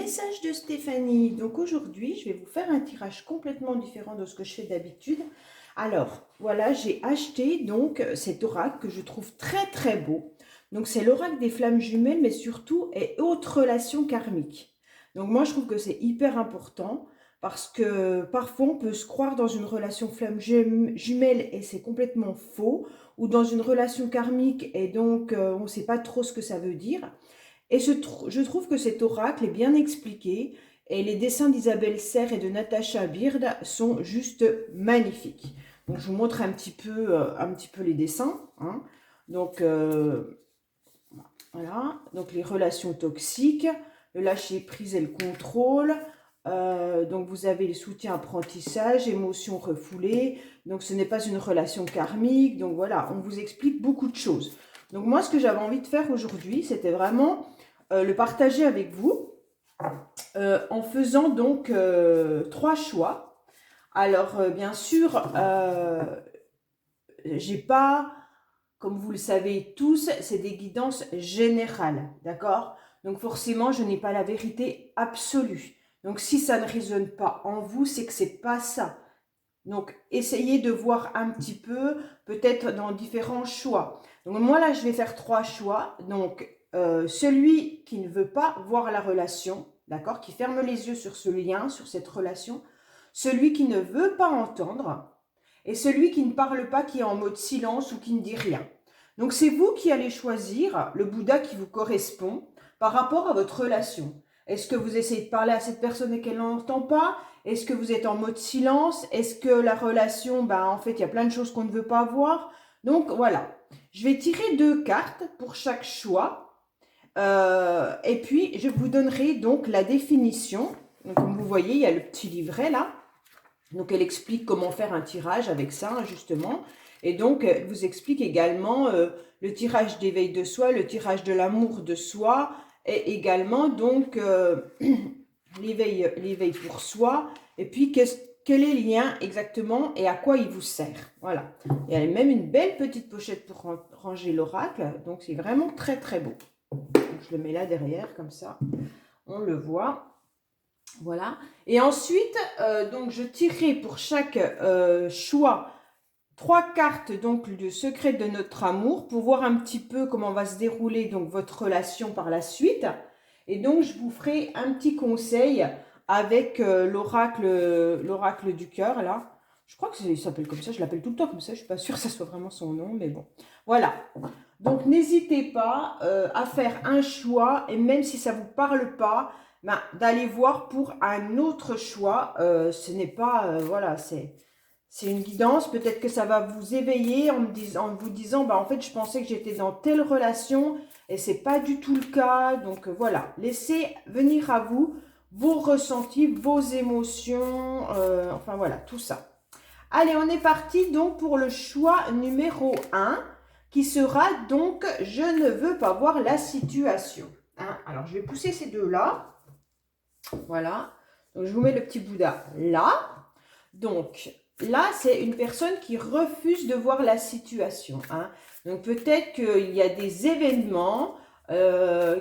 Message de Stéphanie. Donc aujourd'hui, je vais vous faire un tirage complètement différent de ce que je fais d'habitude. Alors, voilà, j'ai acheté donc cet oracle que je trouve très très beau. Donc c'est l'oracle des flammes jumelles, mais surtout et haute relation karmique. Donc moi, je trouve que c'est hyper important parce que parfois on peut se croire dans une relation flamme jumelle et c'est complètement faux, ou dans une relation karmique et donc on ne sait pas trop ce que ça veut dire. Et je trouve que cet oracle est bien expliqué et les dessins d'Isabelle Serre et de Natacha Bird sont juste magnifiques. Donc je vous montre un petit peu les dessins, hein. Donc voilà, donc les relations toxiques, le lâcher prise et le contrôle. Donc vous avez le soutien apprentissage, émotions refoulées. Donc ce n'est pas une relation karmique. Donc voilà, on vous explique beaucoup de choses. Donc moi, ce que j'avais envie de faire aujourd'hui, c'était vraiment le partager avec vous en faisant donc 3 choix. Alors bien sûr, j'ai pas, comme vous le savez tous, c'est des guidances générales, d'accord? Donc forcément, je n'ai pas la vérité absolue. Donc si ça ne résonne pas en vous, c'est que c'est pas ça. Donc essayez de voir un petit peu, peut-être dans différents choix. Donc moi là, je vais faire 3 choix. Donc celui qui ne veut pas voir la relation, d'accord, qui ferme les yeux sur ce lien, sur cette relation, celui qui ne veut pas entendre, et celui qui ne parle pas, qui est en mode silence ou qui ne dit rien. Donc c'est vous qui allez choisir le Bouddha qui vous correspond par rapport à votre relation. Est-ce que vous essayez de parler à cette personne et qu'elle n'entend pas? Est-ce que vous êtes en mode silence? Est-ce que la relation, en fait, il y a plein de choses qu'on ne veut pas voir. Donc voilà, je vais tirer 2 cartes pour chaque choix. Et puis, je vous donnerai donc la définition. Donc, comme vous voyez, il y a le petit livret là. Donc, elle explique comment faire un tirage avec ça, justement. Et donc, elle vous explique également le tirage d'éveil de soi, le tirage de l'amour de soi, et également, donc, l'éveil pour soi, et puis quel est le lien exactement et à quoi il vous sert. Voilà. Il y a même une belle petite pochette pour ranger l'oracle, donc c'est vraiment très très beau. Donc, je le mets là derrière, comme ça, on le voit. Voilà. Et ensuite, donc je tirerai pour chaque choix 3 cartes donc de secret de notre amour pour voir un petit peu comment va se dérouler donc votre relation par la suite. Et donc je vous ferai un petit conseil avec l'oracle du cœur là. Je crois que ça s'appelle comme ça, je l'appelle tout le temps comme ça, je suis pas sûre que ça soit vraiment son nom, mais bon. Voilà. Donc n'hésitez pas à faire un choix et même si ça vous parle pas, d'aller voir pour un autre choix. Ce n'est pas, voilà, c'est une guidance. Peut-être que ça va vous éveiller en vous disant, en fait, je pensais que j'étais dans telle relation et c'est pas du tout le cas. Donc voilà, laissez venir à vous vos ressentis, vos émotions, enfin voilà, tout ça. Allez, on est parti donc pour le choix numéro 1 qui sera donc « Je ne veux pas voir la situation ». Alors, je vais pousser ces deux-là. Voilà. Donc, je vous mets le petit Bouddha là. Donc, là, c'est une personne qui refuse de voir la situation. Donc, peut-être qu'il y a des événements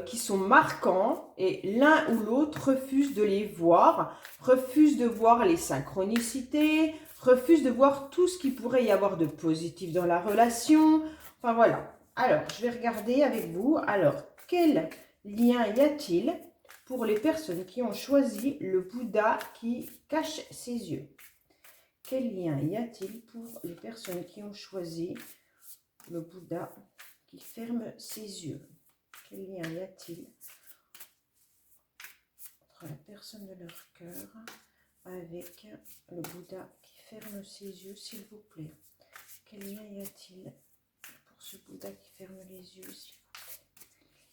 qui sont marquants et l'un ou l'autre refuse de les voir, refuse de voir les synchronicités, refuse de voir tout ce qui pourrait y avoir de positif dans la relation. Enfin, voilà. Alors, je vais regarder avec vous. Alors, quel lien y a-t-il pour les personnes qui ont choisi le Bouddha qui cache ses yeux? Quel lien y a-t-il pour les personnes qui ont choisi le Bouddha qui ferme ses yeux? Quel lien y a-t-il entre la personne de leur cœur avec le Bouddha qui ferme ses yeux, s'il vous plaît? Quel lien y a-t-il pour ce Bouddha qui ferme les yeux, s'il vous plaît?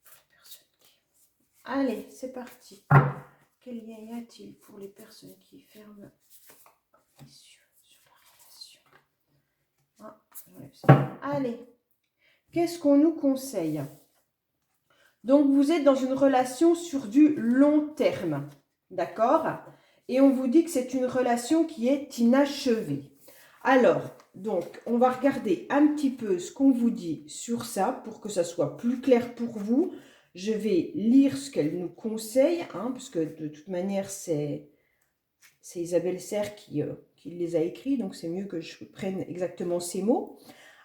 Pour les personnes qui... Allez, c'est parti. Quel lien y a-t-il pour les personnes qui ferment les yeux sur la relation? Allez, qu'est-ce qu'on nous conseille? Donc, vous êtes dans une relation sur du long terme, d'accord? Et on vous dit que c'est une relation qui est inachevée. Alors, donc, on va regarder un petit peu ce qu'on vous dit sur ça pour que ça soit plus clair pour vous. Je vais lire ce qu'elle nous conseille, hein, parce que de toute manière, c'est Isabelle Serre qui les a écrits, donc c'est mieux que je prenne exactement ces mots.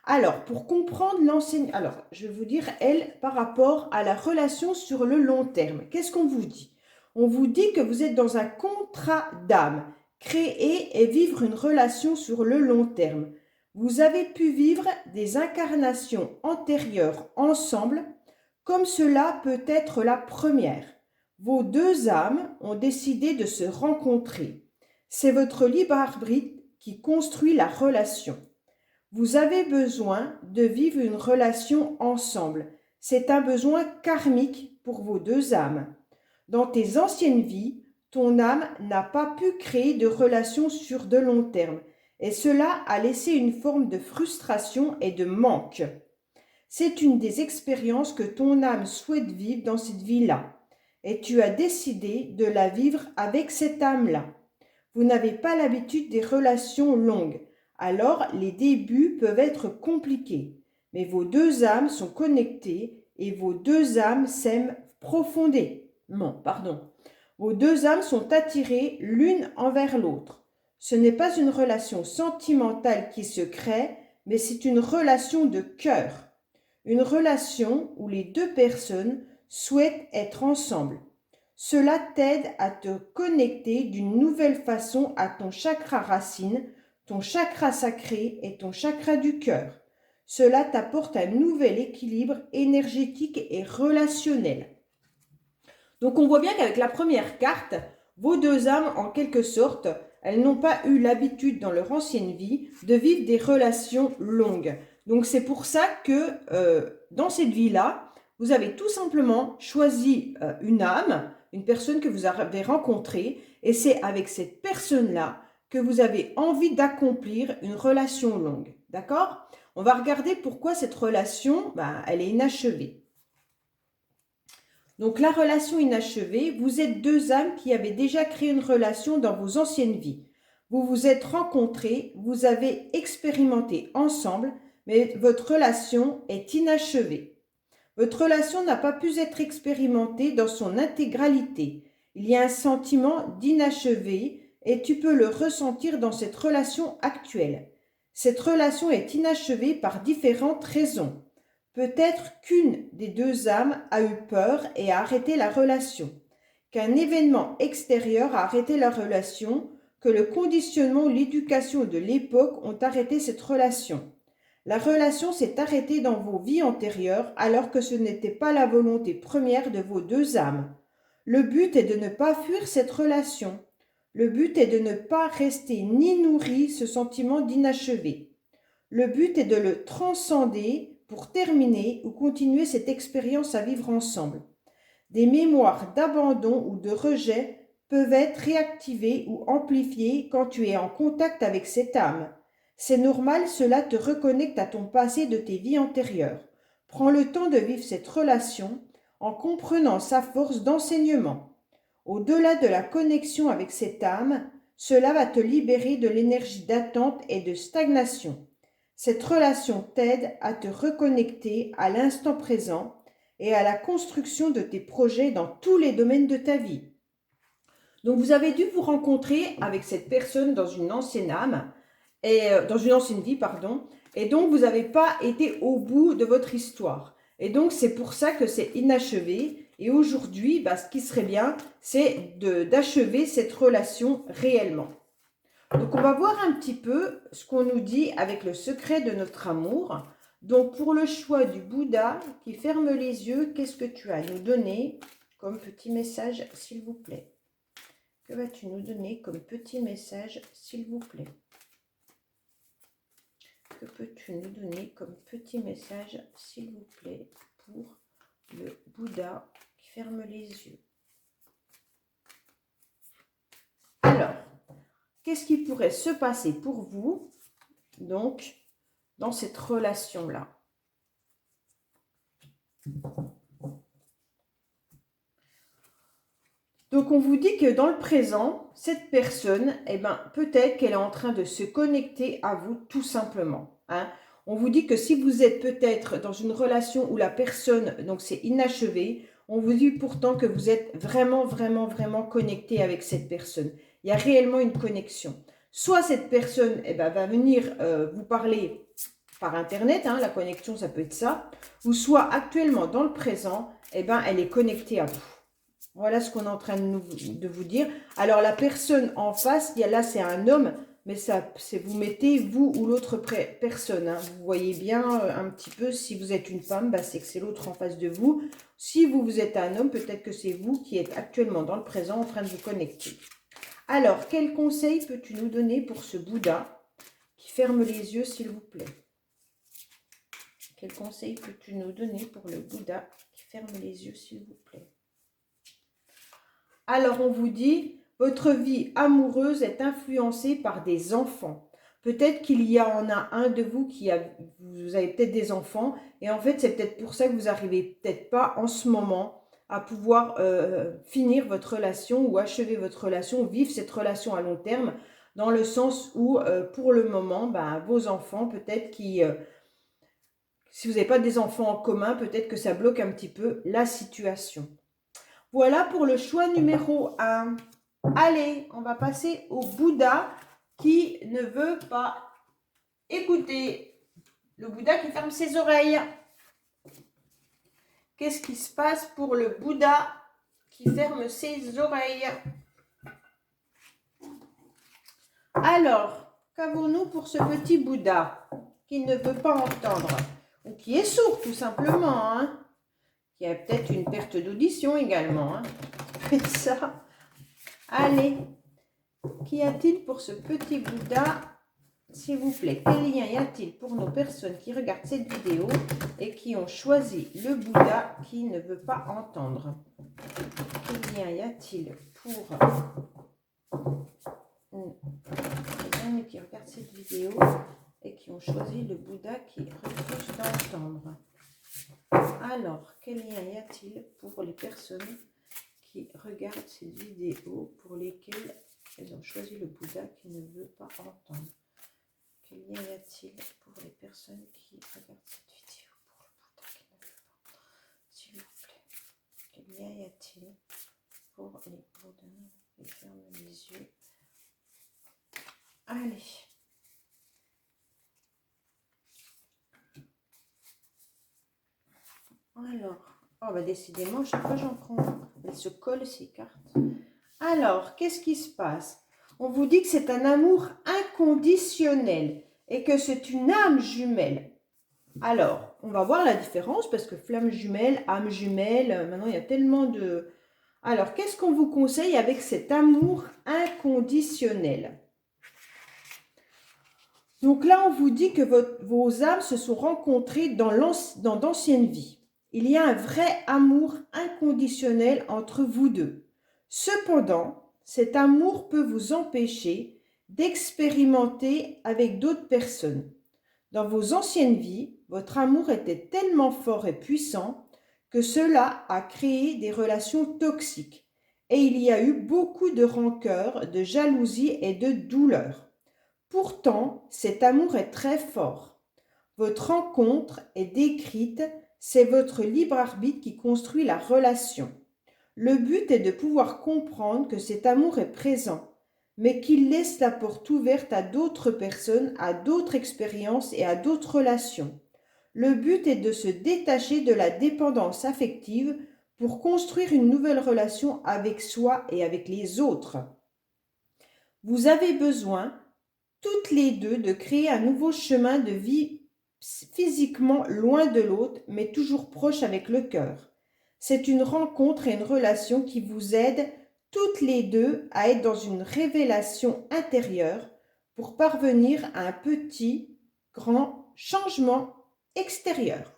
Alors, pour comprendre l'enseignement, alors, je vais vous dire, elle, par rapport à la relation sur le long terme, qu'est-ce qu'on vous dit? On vous dit que vous êtes dans un contrat d'âme, créer et vivre une relation sur le long terme. Vous avez pu vivre des incarnations antérieures ensemble, comme cela peut être la première. Vos deux âmes ont décidé de se rencontrer. C'est votre libre arbitre qui construit la relation. Vous avez besoin de vivre une relation ensemble. C'est un besoin karmique pour vos deux âmes. Dans tes anciennes vies, ton âme n'a pas pu créer de relation sur de long terme et cela a laissé une forme de frustration et de manque. C'est une des expériences que ton âme souhaite vivre dans cette vie-là et tu as décidé de la vivre avec cette âme-là. Vous n'avez pas l'habitude des relations longues. Alors, les débuts peuvent être compliqués, mais vos deux âmes sont connectées et vos deux âmes s'aiment profondément. Vos deux âmes sont attirées l'une envers l'autre. Ce n'est pas une relation sentimentale qui se crée, mais c'est une relation de cœur. Une relation où les deux personnes souhaitent être ensemble. Cela t'aide à te connecter d'une nouvelle façon à ton chakra racine, ton chakra sacré et ton chakra du cœur. Cela t'apporte un nouvel équilibre énergétique et relationnel. Donc on voit bien qu'avec la première carte, vos deux âmes, en quelque sorte, elles n'ont pas eu l'habitude dans leur ancienne vie de vivre des relations longues. Donc c'est pour ça que dans cette vie-là, vous avez tout simplement choisi une âme, une personne que vous avez rencontrée, et c'est avec cette personne-là que vous avez envie d'accomplir une relation longue. D'accord? On va regarder pourquoi cette relation, elle est inachevée. Donc la relation inachevée, vous êtes deux âmes qui avaient déjà créé une relation dans vos anciennes vies. Vous vous êtes rencontrés, vous avez expérimenté ensemble, mais votre relation est inachevée. Votre relation n'a pas pu être expérimentée dans son intégralité. Il y a un sentiment d'inachevé et tu peux le ressentir dans cette relation actuelle. Cette relation est inachevée par différentes raisons. Peut-être qu'une des deux âmes a eu peur et a arrêté la relation, qu'un événement extérieur a arrêté la relation, que le conditionnement ou l'éducation de l'époque ont arrêté cette relation. La relation s'est arrêtée dans vos vies antérieures alors que ce n'était pas la volonté première de vos deux âmes. Le but est de ne pas fuir cette relation. Le but est de ne pas rester ni nourrir ce sentiment d'inachevé. Le but est de le transcender pour terminer ou continuer cette expérience à vivre ensemble. Des mémoires d'abandon ou de rejet peuvent être réactivées ou amplifiées quand tu es en contact avec cette âme. C'est normal, cela te reconnecte à ton passé de tes vies antérieures. Prends le temps de vivre cette relation en comprenant sa force d'enseignement. Au-delà de la connexion avec cette âme, cela va te libérer de l'énergie d'attente et de stagnation. Cette relation t'aide à te reconnecter à l'instant présent et à la construction de tes projets dans tous les domaines de ta vie. Donc vous avez dû vous rencontrer avec cette personne dans une ancienne âme, dans une ancienne vie, et donc vous n'avez pas été au bout de votre histoire. Et donc c'est pour ça que c'est inachevé. Et aujourd'hui, ce qui serait bien, c'est d'achever cette relation réellement. Donc on va voir un petit peu ce qu'on nous dit avec le secret de notre amour. Donc pour le choix du Bouddha qui ferme les yeux, qu'est-ce que tu as à nous donner comme petit message, s'il vous plaît? Que vas-tu nous donner comme petit message, s'il vous plaît? Que peux-tu nous donner comme petit message, s'il vous plaît, pour le Bouddha qui ferme les yeux? Alors, qu'est-ce qui pourrait se passer pour vous, donc, dans cette relation-là? Donc, on vous dit que dans le présent, cette personne, peut-être qu'elle est en train de se connecter à vous tout simplement. On vous dit que si vous êtes peut-être dans une relation où la personne, donc c'est inachevé, On vous dit pourtant que vous êtes vraiment, vraiment, vraiment connecté avec cette personne. Il y a réellement une connexion. Soit cette personne va venir vous parler par Internet, hein, la connexion, ça peut être ça, ou soit actuellement, dans le présent, elle est connectée à vous. Voilà ce qu'on est en train de vous dire. Alors, la personne en face, là, c'est un homme, mais c'est vous mettez vous ou l'autre personne. Hein. Vous voyez bien un petit peu, si vous êtes une femme, c'est que c'est l'autre en face de vous. Si vous êtes un homme, peut-être que c'est vous qui êtes actuellement dans le présent en train de vous connecter. Alors, quel conseil peux-tu nous donner pour ce Bouddha qui ferme les yeux, s'il vous plaît? Quel conseil peux-tu nous donner pour le Bouddha qui ferme les yeux, s'il vous plaît? Alors, on vous dit, votre vie amoureuse est influencée par des enfants. Peut-être qu'il y en a un de vous vous avez peut-être des enfants, et en fait, c'est peut-être pour ça que vous n'arrivez peut-être pas en ce moment à pouvoir finir votre relation ou achever votre relation, ou vivre cette relation à long terme, dans le sens où, pour le moment, vos enfants, peut-être qui... si vous n'avez pas des enfants en commun, peut-être que ça bloque un petit peu la situation. Voilà pour le choix numéro 1. Allez, on va passer au Bouddha qui ne veut pas écouter. Le Bouddha qui ferme ses oreilles. Qu'est-ce qui se passe pour le Bouddha qui ferme ses oreilles? Alors, qu'avons-nous pour ce petit Bouddha qui ne veut pas entendre? Ou qui est sourd tout simplement, hein? Qui a peut-être une perte d'audition également, hein? Faites ça. Allez, qu'y a-t-il pour ce petit Bouddha, s'il vous plaît? Quel lien y a-t-il pour nos personnes qui regardent cette vidéo et qui ont choisi le Bouddha qui ne veut pas entendre? Quel lien y a-t-il pour les amis qui regardent cette vidéo et qui ont choisi le Bouddha qui refuse d'entendre? Alors, quel lien y a-t-il pour les personnes qui regardent cette vidéo pour lesquelles elles ont choisi le Bouddha qui ne veut pas entendre? Quel lien y a-t-il pour les personnes qui regardent cette vidéo pour le Bouddha qui ne veut pas entendre? S'il vous plaît. Quel lien y a-t-il pour les Bouddhas qui ferment les yeux? Allez. Alors, décidément, chaque fois j'en prends. Elle se colle ces cartes. Alors, qu'est-ce qui se passe? On vous dit que c'est un amour inconditionnel et que c'est une âme jumelle. Alors, on va voir la différence parce que flamme jumelle, âme jumelle, maintenant il y a tellement de... Alors, qu'est-ce qu'on vous conseille avec cet amour inconditionnel? Donc là, on vous dit que vos âmes se sont rencontrées dans d'anciennes vies. Il y a un vrai amour inconditionnel entre vous deux. Cependant, cet amour peut vous empêcher d'expérimenter avec d'autres personnes. Dans vos anciennes vies, votre amour était tellement fort et puissant que cela a créé des relations toxiques. Et il y a eu beaucoup de rancœur, de jalousie et de douleur. Pourtant, cet amour est très fort. Votre rencontre est décrite, c'est votre libre arbitre qui construit la relation. Le but est de pouvoir comprendre que cet amour est présent, mais qu'il laisse la porte ouverte à d'autres personnes, à d'autres expériences et à d'autres relations. Le but est de se détacher de la dépendance affective pour construire une nouvelle relation avec soi et avec les autres. Vous avez besoin toutes les deux de créer un nouveau chemin de vie physiquement loin de l'autre, mais toujours proche avec le cœur. C'est une rencontre et une relation qui vous aident toutes les deux à être dans une révélation intérieure pour parvenir à un petit, grand changement extérieur.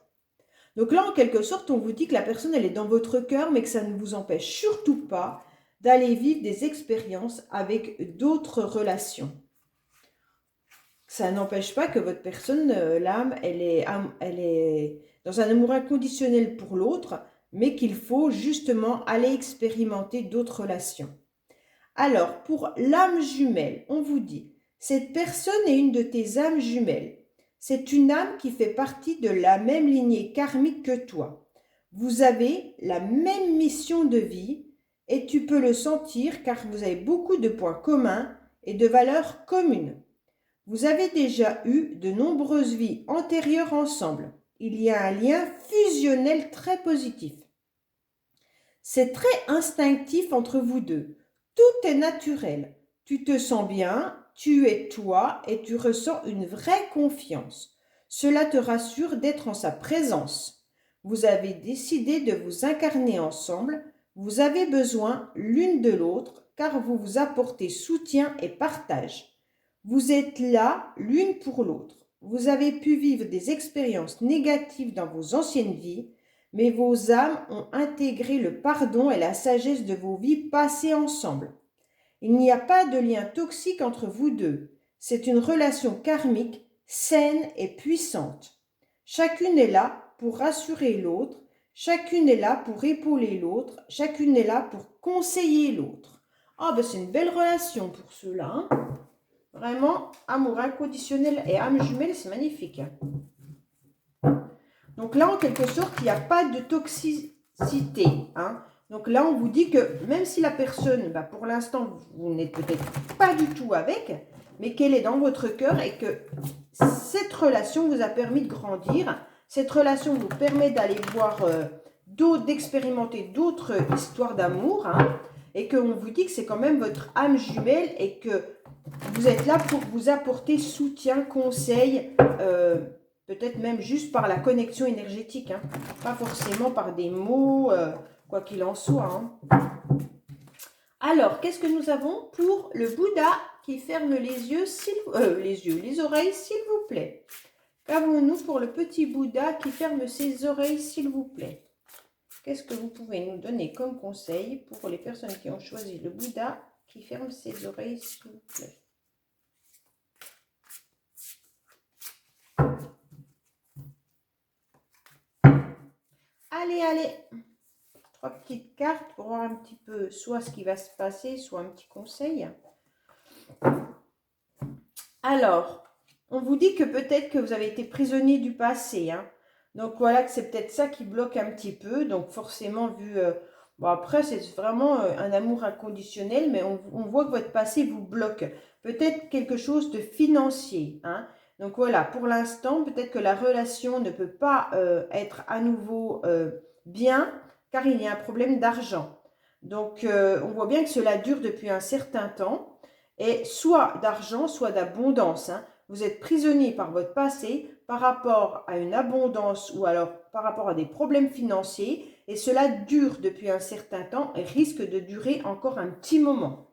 Donc là, en quelque sorte, on vous dit que la personne, elle est dans votre cœur, mais que ça ne vous empêche surtout pas d'aller vivre des expériences avec d'autres relations. Ça n'empêche pas que votre personne, l'âme, elle est dans un amour inconditionnel pour l'autre, mais qu'il faut justement aller expérimenter d'autres relations. Alors, pour l'âme jumelle, on vous dit, cette personne est une de tes âmes jumelles. C'est une âme qui fait partie de la même lignée karmique que toi. Vous avez la même mission de vie et tu peux le sentir car vous avez beaucoup de points communs et de valeurs communes. Vous avez déjà eu de nombreuses vies antérieures ensemble. Il y a un lien fusionnel très positif. C'est très instinctif entre vous deux. Tout est naturel. Tu te sens bien, tu es toi et tu ressens une vraie confiance. Cela te rassure d'être en sa présence. Vous avez décidé de vous incarner ensemble. Vous avez besoin l'une de l'autre car vous vous apportez soutien et partage. Vous êtes là l'une pour l'autre. Vous avez pu vivre des expériences négatives dans vos anciennes vies, mais vos âmes ont intégré le pardon et la sagesse de vos vies passées ensemble. Il n'y a pas de lien toxique entre vous deux. C'est une relation karmique, saine et puissante. Chacune est là pour rassurer l'autre, chacune est là pour épauler l'autre, chacune est là pour conseiller l'autre. Ah ben c'est une belle relation pour ceux-là, hein. Vraiment, amour inconditionnel et âme jumelle, c'est magnifique. Donc là, en quelque sorte, il n'y a pas de toxicité, hein. Donc là, on vous dit que même si la personne, bah, pour l'instant, vous n'êtes peut-être pas du tout avec, mais qu'elle est dans votre cœur et que cette relation vous a permis de grandir, cette relation vous permet d'aller voir d'expérimenter d'autres histoires d'amour, hein, et qu'on vous dit que c'est quand même votre âme jumelle et que vous êtes là pour vous apporter soutien, conseil, peut-être même juste par la connexion énergétique, hein, pas forcément par des mots, quoi qu'il en soit, hein. Alors, qu'est-ce que nous avons pour le Bouddha qui ferme les yeux, les oreilles, s'il vous plaît? Qu'avons-nous pour le petit Bouddha qui ferme ses oreilles, s'il vous plaît? Qu'est-ce que vous pouvez nous donner comme conseil pour les personnes qui ont choisi le Bouddha qui ferme ses oreilles, s'il vous plaît? Allez, allez, 3 petites cartes pour voir un petit peu soit ce qui va se passer, soit un petit conseil. Alors, on vous dit que peut-être que vous avez été prisonnier du passé, hein. Donc voilà que c'est peut-être ça qui bloque un petit peu. Donc forcément, vu... bon après, c'est vraiment un amour inconditionnel, mais on voit que votre passé vous bloque. Peut-être quelque chose de financier, hein. Donc voilà, pour l'instant, peut-être que la relation ne peut pas être à nouveau bien, car il y a un problème d'argent. Donc on voit bien que cela dure depuis un certain temps. Et soit d'argent, soit d'abondance, hein. Vous êtes prisonnier par votre passé par rapport à une abondance ou alors par rapport à des problèmes financiers et cela dure depuis un certain temps et risque de durer encore un petit moment.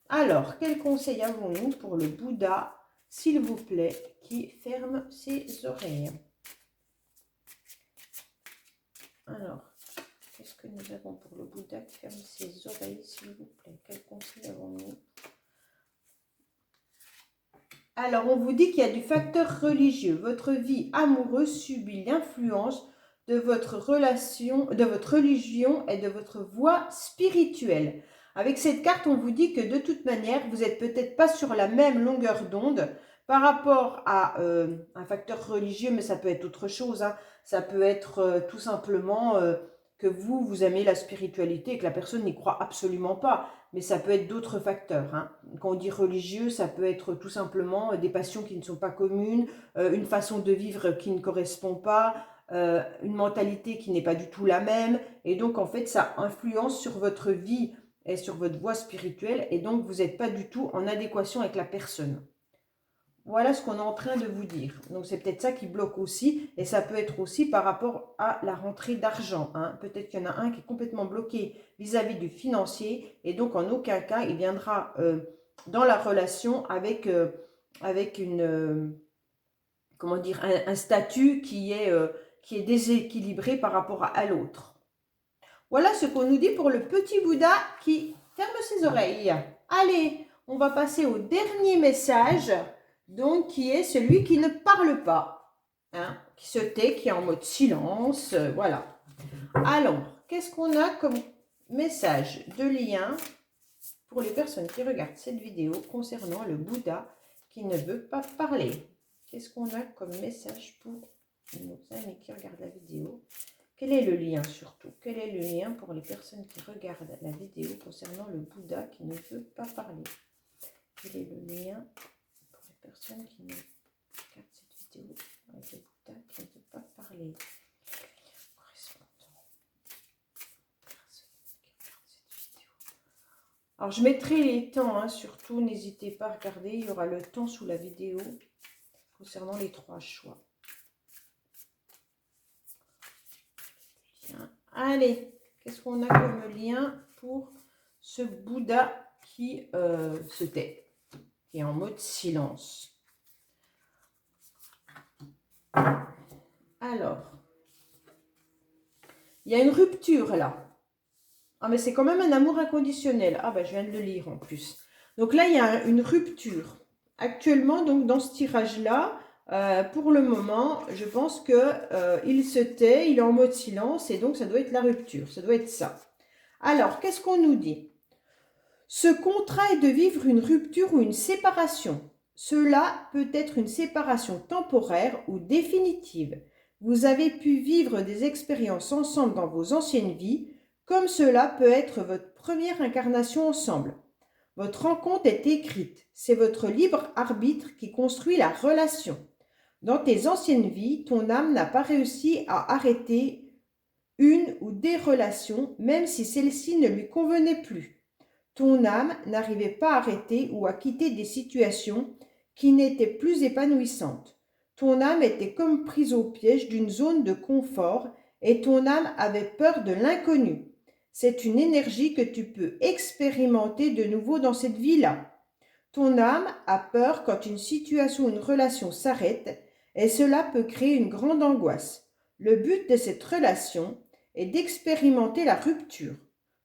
Alors, quel conseil avons-nous pour le Bouddha, s'il vous plaît, qui ferme ses oreilles? Alors, qu'est-ce que nous avons pour le Bouddha qui ferme ses oreilles, s'il vous plaît? Quel conseil avons-nous? Alors, on vous dit qu'il y a du facteur religieux. Votre vie amoureuse subit l'influence de votre relation, de votre religion et de votre voie spirituelle. Avec cette carte, on vous dit que de toute manière, vous n'êtes peut-être pas sur la même longueur d'onde par rapport à un facteur religieux, mais ça peut être autre chose, hein. Ça peut être tout simplement que vous aimez la spiritualité et que la personne n'y croit absolument pas. Mais ça peut être d'autres facteurs, hein. Quand on dit religieux, ça peut être tout simplement des passions qui ne sont pas communes, une façon de vivre qui ne correspond pas, une mentalité qui n'est pas du tout la même. Et donc, en fait, ça influence sur votre vie et sur votre voie spirituelle. Et donc, vous n'êtes pas du tout en adéquation avec la personne. Voilà ce qu'on est en train de vous dire. Donc, c'est peut-être ça qui bloque aussi. Et ça peut être aussi par rapport à la rentrée d'argent, hein. Peut-être qu'il y en a un qui est complètement bloqué vis-à-vis du financier. Et donc, en aucun cas, il viendra dans la relation avec une... comment dire, un statut qui est déséquilibré par rapport à l'autre. Voilà ce qu'on nous dit pour le petit Bouddha qui ferme ses oreilles. Allez, on va passer au dernier message. Donc, qui est celui qui ne parle pas, hein, qui se tait, qui est en mode silence, voilà. Alors, qu'est-ce qu'on a comme message de lien pour les personnes qui regardent cette vidéo concernant le Bouddha qui ne veut pas parler? Qu'est-ce qu'on a comme message pour mais qui regarde la vidéo. Quel est le lien surtout? Quel est le lien pour les personnes qui regardent la vidéo concernant le Bouddha qui ne veut pas parler? Quel est le lien pour les personnes qui ne regardent cette vidéo avec le Bouddha qui ne veut pas parler? Alors, je mettrai les temps, hein, surtout, n'hésitez pas à regarder, il y aura le temps sous la vidéo concernant les 3 choix. Allez, qu'est-ce qu'on a comme lien pour ce Bouddha qui se tait, qui est en mode silence? Alors, il y a une rupture là. Ah, mais c'est quand même un amour inconditionnel. Ah, ben, je viens de le lire en plus. Donc là, il y a une rupture. Actuellement, donc, dans ce tirage-là, pour le moment, je pense qu'il se tait, il est en mode silence, et donc ça doit être la rupture. Ça doit être ça. Alors, qu'est-ce qu'on nous dit? Ce contrat est de vivre une rupture ou une séparation. Cela peut être une séparation temporaire ou définitive. Vous avez pu vivre des expériences ensemble dans vos anciennes vies, comme cela peut être votre première incarnation ensemble. Votre rencontre est écrite, c'est votre libre arbitre qui construit la relation. Dans tes anciennes vies, ton âme n'a pas réussi à arrêter une ou des relations, même si celle-ci ne lui convenait plus. Ton âme n'arrivait pas à arrêter ou à quitter des situations qui n'étaient plus épanouissantes. Ton âme était comme prise au piège d'une zone de confort et ton âme avait peur de l'inconnu. C'est une énergie que tu peux expérimenter de nouveau dans cette vie-là. Ton âme a peur quand une situation ou une relation s'arrête et cela peut créer une grande angoisse. Le but de cette relation est d'expérimenter la rupture.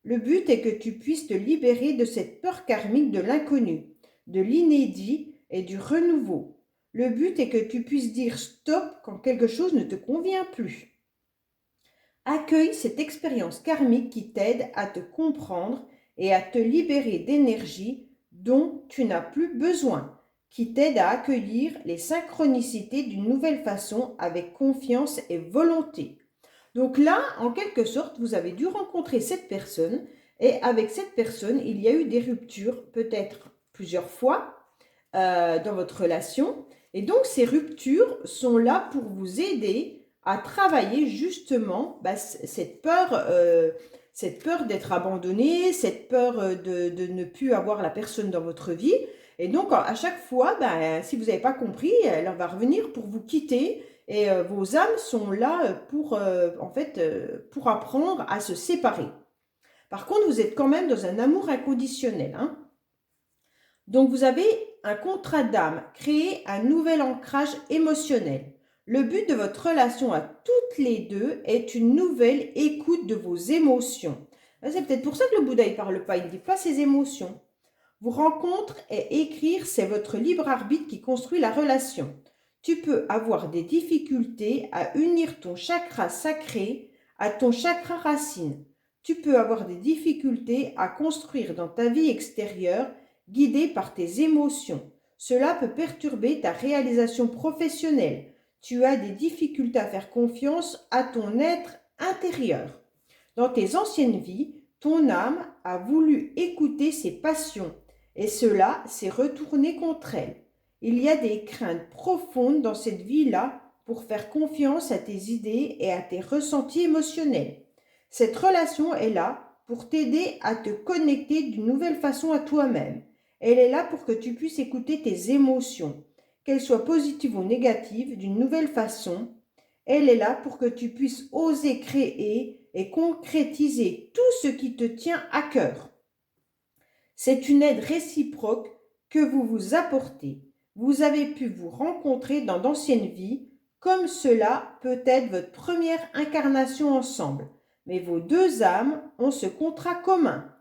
Le but est que tu puisses te libérer de cette peur karmique de l'inconnu, de l'inédit et du renouveau. Le but est que tu puisses dire stop quand quelque chose ne te convient plus. Accueille cette expérience karmique qui t'aide à te comprendre et à te libérer d'énergie dont tu n'as plus besoin, qui t'aide à accueillir les synchronicités d'une nouvelle façon avec confiance et volonté. Donc là, en quelque sorte, vous avez dû rencontrer cette personne et avec cette personne, il y a eu des ruptures, peut-être plusieurs fois dans votre relation. Et donc, ces ruptures sont là pour vous aider à travailler justement cette peur d'être abandonné, cette peur de ne plus avoir la personne dans votre vie. Et donc, à chaque fois, si vous n'avez pas compris, elle va revenir pour vous quitter. Et vos âmes sont là pour apprendre à se séparer. Par contre, vous êtes quand même dans un amour inconditionnel, hein. Donc, vous avez un contrat d'âme, créer un nouvel ancrage émotionnel. Le but de votre relation à toutes les deux est une nouvelle écoute de vos émotions. C'est peut-être pour ça que le Bouddha ne parle pas, il ne dit pas ses émotions. Vous rencontre et écrire, c'est votre libre arbitre qui construit la relation. Tu peux avoir des difficultés à unir ton chakra sacré à ton chakra racine. Tu peux avoir des difficultés à construire dans ta vie extérieure guidé par tes émotions. Cela peut perturber ta réalisation professionnelle. Tu as des difficultés à faire confiance à ton être intérieur. Dans tes anciennes vies, ton âme a voulu écouter ses passions et cela s'est retourné contre elle. Il y a des craintes profondes dans cette vie-là pour faire confiance à tes idées et à tes ressentis émotionnels. Cette relation est là pour t'aider à te connecter d'une nouvelle façon à toi-même. Elle est là pour que tu puisses écouter tes émotions, qu'elles soient positives ou négatives, d'une nouvelle façon. Elle est là pour que tu puisses oser créer et concrétiser tout ce qui te tient à cœur. C'est une aide réciproque que vous vous apportez. Vous avez pu vous rencontrer dans d'anciennes vies, comme cela peut être votre première incarnation ensemble. Mais vos deux âmes ont ce contrat commun.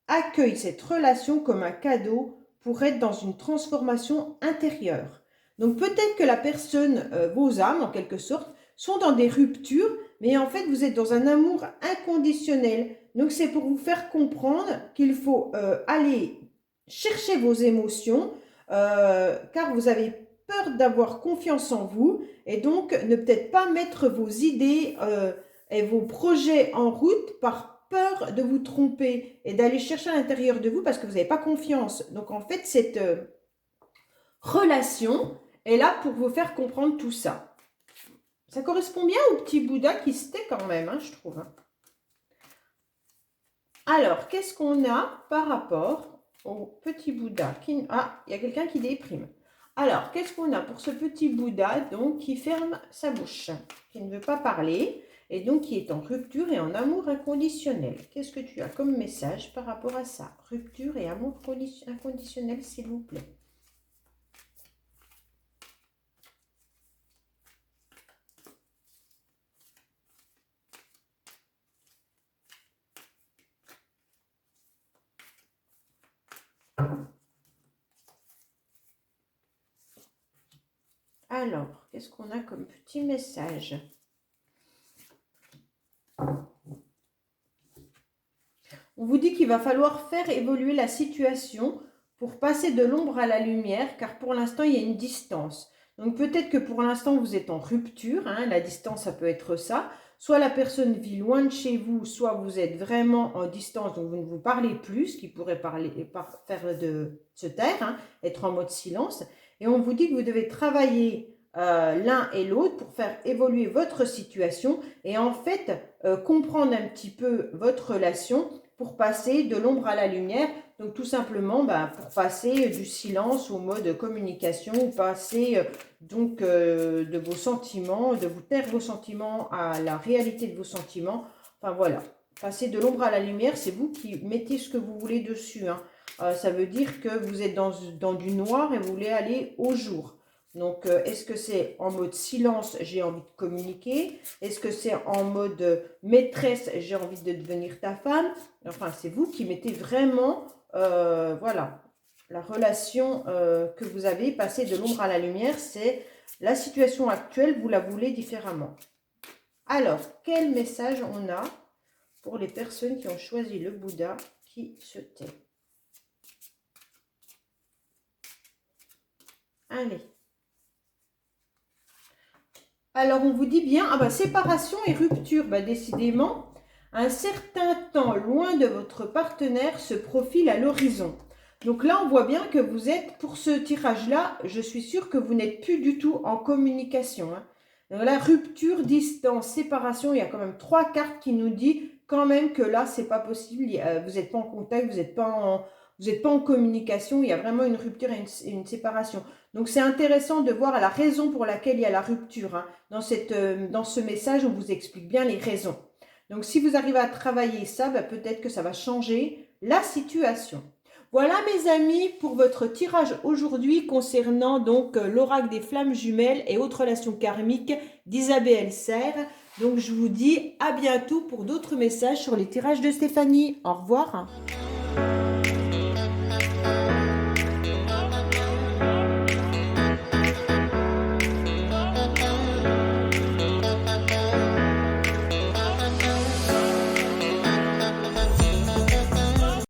Accueille cette relation comme un cadeau pour être dans une transformation intérieure. Donc peut-être que la personne, vos âmes en quelque sorte, sont dans des ruptures, mais en fait vous êtes dans un amour inconditionnel. Donc c'est pour vous faire comprendre qu'il faut aller chercher vos émotions, car vous avez peur d'avoir confiance en vous et donc ne peut-être pas mettre vos idées et vos projets en route par peur de vous tromper et d'aller chercher à l'intérieur de vous parce que vous n'avez pas confiance. Donc en fait, cette relation est là pour vous faire comprendre tout ça. Ça correspond bien au petit Bouddha qui se tait quand même, hein, je trouve. Alors, qu'est-ce qu'on a par rapport au petit Bouddha qui... Ah, il y a quelqu'un qui déprime. Alors, qu'est-ce qu'on a pour ce petit Bouddha donc qui ferme sa bouche, qui ne veut pas parler et donc qui est en rupture et en amour inconditionnel? Qu'est-ce que tu as comme message par rapport à ça? Rupture et amour inconditionnel, s'il vous plaît. Alors, qu'est-ce qu'on a comme petit message? On vous dit qu'il va falloir faire évoluer la situation pour passer de l'ombre à la lumière, car pour l'instant, il y a une distance. Donc peut-être que pour l'instant, vous êtes en rupture, hein, la distance, ça peut être ça. Soit la personne vit loin de chez vous, soit vous êtes vraiment en distance, donc vous ne vous parlez plus, ce qui pourrait faire de se taire, hein, être en mode silence. Et on vous dit que vous devez travailler l'un et l'autre pour faire évoluer votre situation et en fait comprendre un petit peu votre relation pour passer de l'ombre à la lumière. Donc tout simplement pour passer du silence au mode communication, ou passer de vos sentiments, de vous taire vos sentiments à la réalité de vos sentiments. Enfin voilà, passer de l'ombre à la lumière, c'est vous qui mettez ce que vous voulez dessus, hein. Ça veut dire que vous êtes dans du noir et vous voulez aller au jour. Donc, est-ce que c'est en mode silence, j'ai envie de communiquer? Est-ce que c'est en mode maîtresse, j'ai envie de devenir ta femme? Enfin, c'est vous qui mettez vraiment, voilà, la relation que vous avez, passer de l'ombre à la lumière, c'est la situation actuelle, vous la voulez différemment. Alors, quel message on a pour les personnes qui ont choisi le Bouddha qui se tait? Allez. Alors, on vous dit bien, séparation et rupture, décidément, un certain temps loin de votre partenaire se profile à l'horizon. Donc là, on voit bien que vous êtes, pour ce tirage-là, je suis sûre que vous n'êtes plus du tout en communication, hein. Donc là, rupture, distance, séparation, il y a quand même 3 cartes qui nous disent quand même que là, c'est pas possible, vous n'êtes pas en contact, vous n'êtes pas en communication, il y a vraiment une rupture et une séparation. Donc, c'est intéressant de voir la raison pour laquelle il y a la rupture, hein. Dans ce message, on vous explique bien les raisons. Donc, si vous arrivez à travailler ça, peut-être que ça va changer la situation. Voilà, mes amis, pour votre tirage aujourd'hui concernant donc l'oracle des flammes jumelles et autres relations karmiques d'Isabelle Serre. Donc, je vous dis à bientôt pour d'autres messages sur les tirages de Stéphanie. Au revoir.